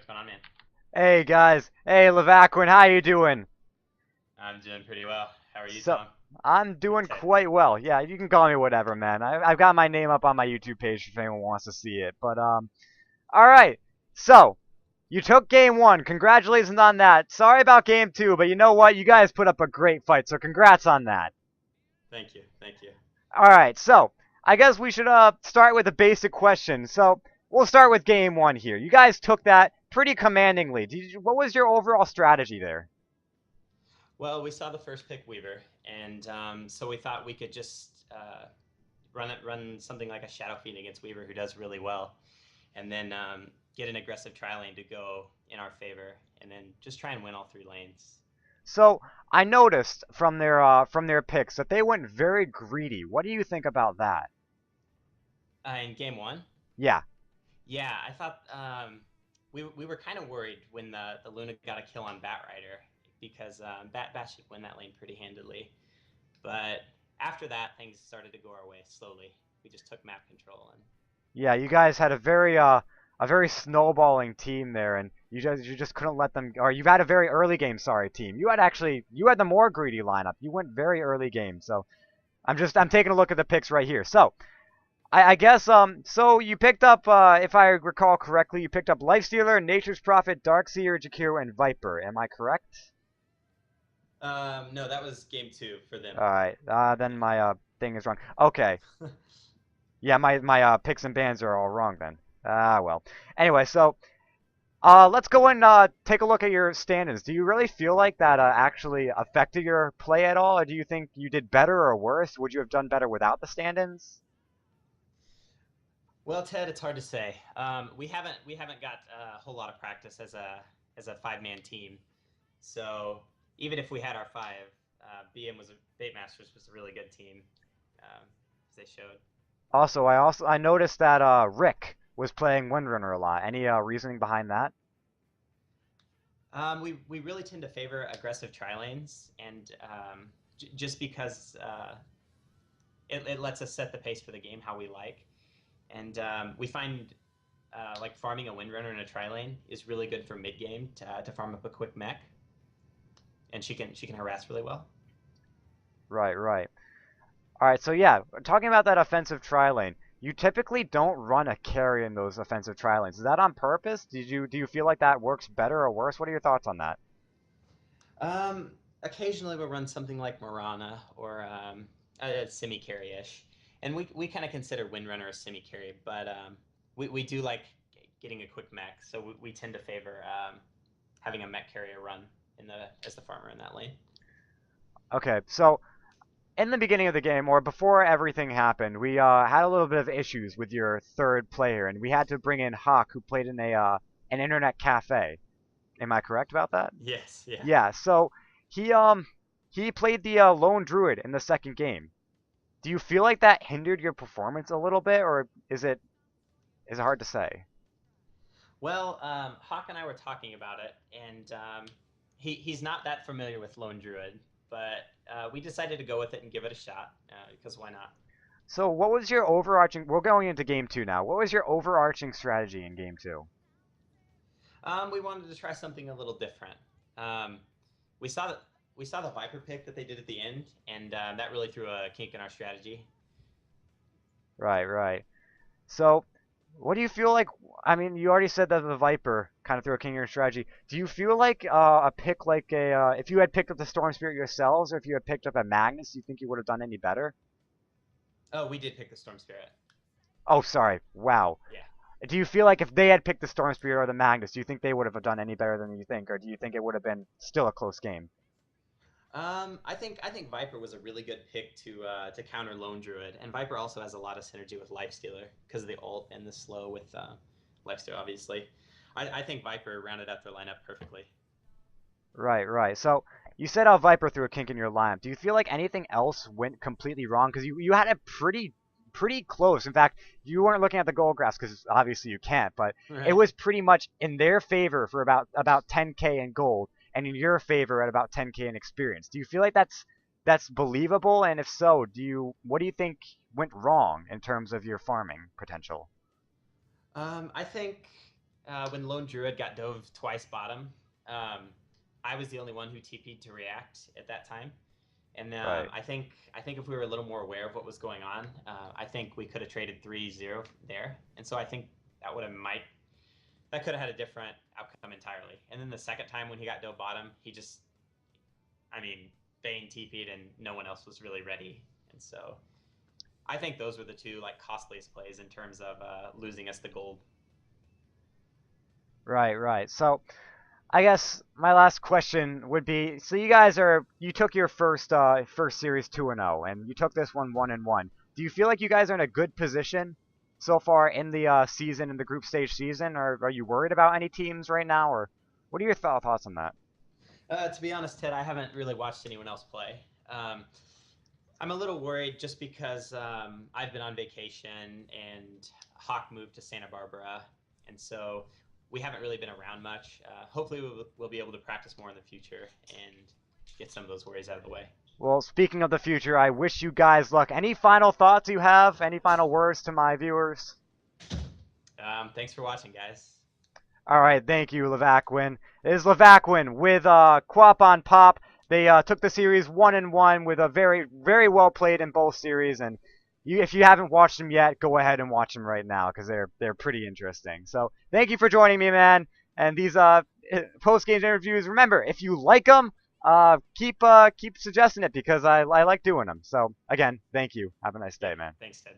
going on, man? Hey guys, hey Levaquin, how you doing? I'm doing pretty well. How are you, So Tom? I'm Or doing Ted? quite well. Yeah, you can call me whatever, man. I've got my name up on my YouTube page if anyone wants to see it. But all right. So you took game one. Congratulations on that. Sorry about game two, but you know what? You guys put up a great fight, so congrats on that. Thank you. Thank you. All right. So I guess we should start with a basic question. So we'll start with game one here. You guys took that pretty commandingly. What was your overall strategy there? Well, we saw the first pick Weaver, and so we thought we could just run something like a Shadow Fiend against Weaver, who does really well, and then get an aggressive tri lane to go in our favor, and then just try and win all three lanes. So I noticed from their picks that they went very greedy. What do you think about that? In game one, Yeah. yeah, I thought we were kind of worried when the Luna got a kill on Batrider because Bat should win that lane pretty handily. But after that, things started to go our way slowly. We just took map control and Yeah, you guys had a very snowballing team there, and you just couldn't let them. Or you had a very early game, sorry, team. You had the more greedy lineup. You went very early game. So I'm taking a look at the picks right here. So I guess so you picked up if I recall correctly, you picked up Lifestealer, Nature's Prophet, Darkseer, Jakiro, and Viper. Am I correct? no, that was game two for them. All right. Then my thing is wrong. Okay. Yeah, my picks and bans are all wrong then. Ah, well. Anyway, so let's go and take a look at your standings. Do you really feel like that actually affected your play at all, or do you think you did better or worse? Would you have done better without the stand-ins? Well, Ted, it's hard to say. We haven't got a whole lot of practice as a 5 man team. So even if we had our five, BM was a Bait Masters was a really good team, as they showed. Also I noticed that Rick was playing Windrunner a lot. Any reasoning behind that? We really tend to favor aggressive tri lanes, and just because it lets us set the pace for the game how we like. And we find like farming a Windrunner in a tri lane is really good for mid game to farm up a quick mech, and she can harass really well. Right, right. All right, so yeah, talking about that offensive tri lane, you typically don't run a carry in those offensive tri lanes. Is that on purpose? Do you feel like that works better or worse? What are your thoughts on that? Occasionally we'll run something like Morana or a semi carry ish, and we kind of consider Windrunner a semi carry, but we do like getting a quick mech, so we tend to favor having a mech carrier run in the as the farmer in that lane. Okay, so in the beginning of the game, or before everything happened, we had a little bit of issues with your third player, and we had to bring in Hawk, who played in a an internet cafe. Am I correct about that? Yes, yeah. Yeah. So he he played the lone druid in the second game. Do you feel like that hindered your performance a little bit, or is it hard to say? Well, Hawk and I were talking about it, and he's not that familiar with Lone Druid, but we decided to go with it and give it a shot because why not? So what was your overarching? We're going into game two now. What was your overarching strategy in game two? We wanted to try something a little different. Um, we saw that we saw the Viper pick that they did at the end, and that really threw a kink in our strategy. Right, right. So what do you feel like? I mean, you already said that the Viper kind of threw a king in your strategy. Do you feel like a pick like a if you had picked up the Storm Spirit yourselves, or if you had picked up a Magnus, do you think you would have done any better? Oh, we did pick the Storm Spirit. Oh, sorry. Wow. Yeah. Do you feel like if they had picked the Storm Spirit or the Magnus, do you think they would have done any better than you think, or do you think it would have been still a close game? I think Viper was a really good pick to counter Lone Druid, and Viper also has a lot of synergy with Lifestealer because of the ult and the slow with Lifestealer, obviously. I think Viper rounded out their lineup perfectly. Right, right. So you said how Viper threw a kink in your lineup. Do you feel like anything else went completely wrong? Because you had it pretty close. In fact, you weren't looking at the gold grass because obviously you can't, but it Right. was pretty much in their favor for about 10k in gold, and in your favor at about 10k in experience. Do you feel like that's believable? And if so, what do you think went wrong in terms of your farming potential? I think when Lone Druid got dove twice bottom, um, I was the only one who TP'd to react at that time. And Right. I think if we were a little more aware of what was going on, I think we could have traded 3-0 there. And so I think that could have had a different outcome entirely. And then the second time when he got dove bottom, I mean, Bane TP'd and no one else was really ready. And so I think those were the two like costliest plays in terms of losing us the gold. Right, right. So I guess my last question would be: so you took your first series 2-0, and you took this one 1-1. Do you feel like you guys are in a good position so far in the season, in the group stage season, or are you worried about any teams right now, or what are your thoughts on that? To be honest, Ted, I haven't really watched anyone else play. I'm a little worried just because I've been on vacation and Hawk moved to Santa Barbara, and so we haven't really been around much. Hopefully, we'll be able to practice more in the future and get some of those worries out of the way. Well, speaking of the future, I wish you guys luck. Any final thoughts you have? Any final words to my viewers? Thanks for watching, guys. All right, thank you, Levaquin. It is Levaquin with Quap on Pop. They took the series 1-1 with a very, very well played in both series. And if you haven't watched them yet, go ahead and watch them right now because they're pretty interesting. So thank you for joining me, man. And these post game interviews. Remember, if you like them, keep suggesting it because I like doing them. So again, thank you. Have a nice Yeah, day, man. thanks, Ted.